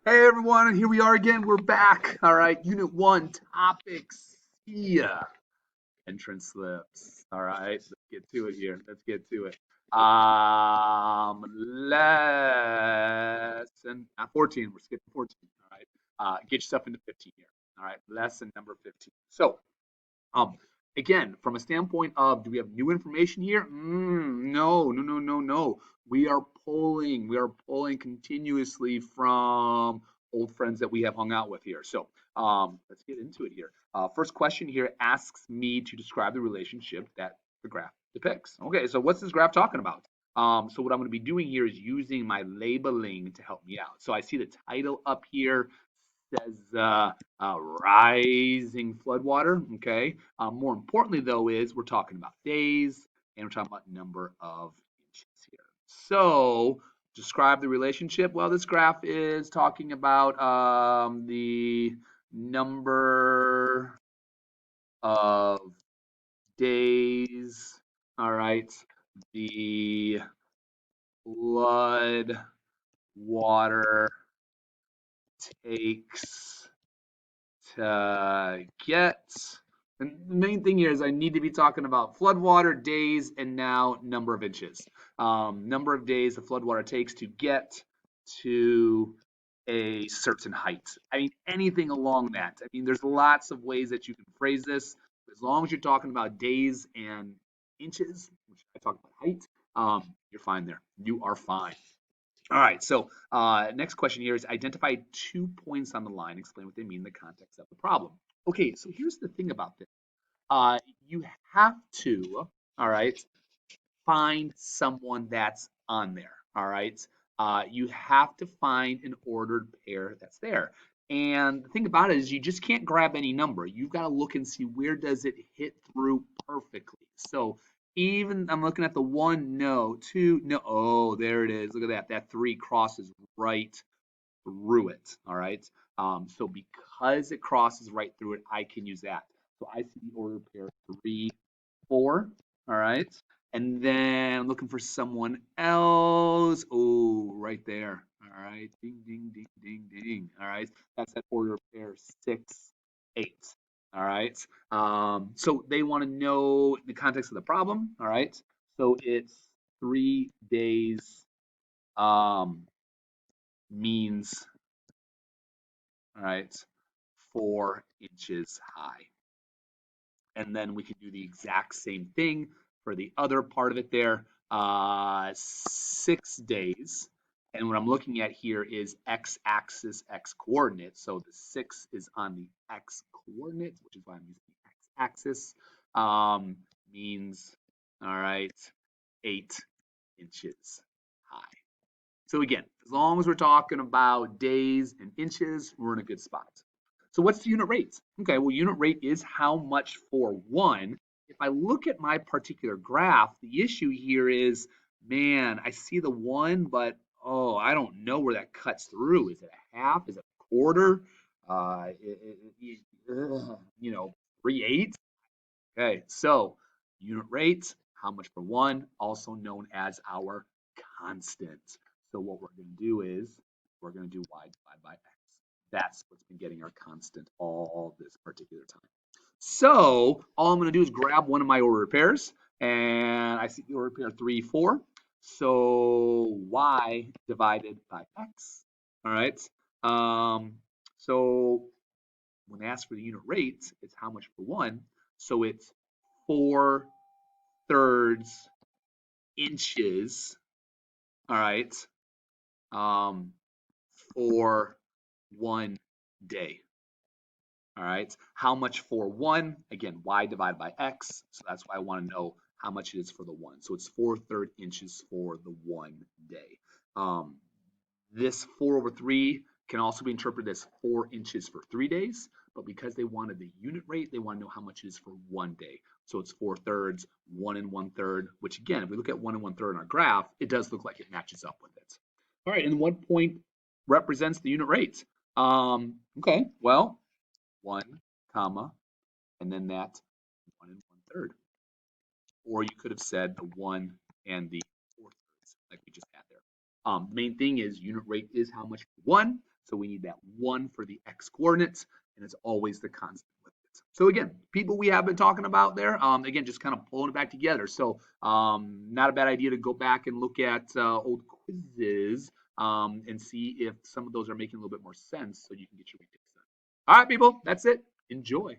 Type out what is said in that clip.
Hey everyone, and here we are again. We're back. All right, Unit 1, topics. Yeah, entrance slips. All right, let's get to it here. Let's get to it. Lesson 14. We're skipping 14. All right, get yourself into 15 here. All right, lesson number 15. So, um, again, from a standpoint of, do we have new information here? No, no, no, no, no. We are pulling continuously from old friends that we have hung out with here. So, let's get into it here. First question here asks me to describe the relationship that the graph depicts. Okay, so what's this graph talking about? So what I'm going to be doing here is using my labeling to help me out. So I see the title up here says rising floodwater. Okay. More importantly, though, is we're talking about days and we're talking about number of inches here. So describe the relationship. Well, this graph is talking about the number of days. All right. The flood water takes to get. And the main thing here is I need to be talking about floodwater, days, and now number of inches. Number of days the floodwater takes to get to a certain height. I mean, anything along that. I mean, there's lots of ways that you can phrase this. As long as you're talking about days and inches, which I talk about height, you're fine there. You are fine. All right, so next question here is identify 2 points on the line, explain what they mean in the context of the problem. Okay, so here's the thing about this. You have to, all right, find someone that's on there, all right? You have to find an ordered pair that's there. And the thing about it is you just can't grab any number. You've got to look and see where does it hit through perfectly. So even I'm looking at the one, no, two, no. Oh, there it is. Look at that. That three crosses right through it. All right. So because it crosses right through it, I can use that. So I see the order pair 3, 4. All right. And then I'm looking for someone else. Oh, right there. All right. Ding, ding, ding, ding, ding. All right. That's that order pair 6, 8. All right. So they want to know the context of the problem. All right. So it's 3 days means, all right, 4 inches high. And then we can do the exact same thing for the other part of it there, 6 days. And what I'm looking at here is x-axis, x-coordinates. So the 6 is on the x-coordinates, which is why I'm using the x-axis, means, all right, 8 inches high. So again, as long as we're talking about days and inches, we're in a good spot. So what's the unit rate? Okay, well, unit rate is how much for one. If I look at my particular graph, the issue here is, man, I see the one, but oh, I don't know where that cuts through. Is it a half? Is it a quarter? You know, 3/8. Okay, so unit rate, how much for one, also known as our constant. So what we're going to do is we're going to do y divided by x. That's what's been getting our constant all this particular time. So all I'm going to do is grab one of my ordered pairs, and I see the ordered pair 3, 4. So y divided by x. All right. So when they ask for the unit rate, it's how much for one. So it's 4/3 inches, all right, um, for 1 day. All right. How much for one? Again, y divided by x. So that's why I want to know how much it is for the one. So it's 4/3 inches for the 1 day. Um, this 4/3 can also be interpreted as 4 inches for 3 days, but because they wanted the unit rate, they want to know how much it is for 1 day. So it's 4/3, 1 1/3, which again, if we look at 1 1/3 on our graph, it does look like it matches up with it. All right, and what point represents the unit rate? Okay, well, 1, comma, and then that 1 1/3. Or you could have said the 1 and the 4/3 like we just had there. The main thing is unit rate is how much for one. So we need that 1 for the x coordinates, and it's always the constant with it. So again, people we have been talking about there, again, just kind of pulling it back together. So not a bad idea to go back and look at old quizzes and see if some of those are making a little bit more sense so you can get your retakes done. All right, people, that's it. Enjoy.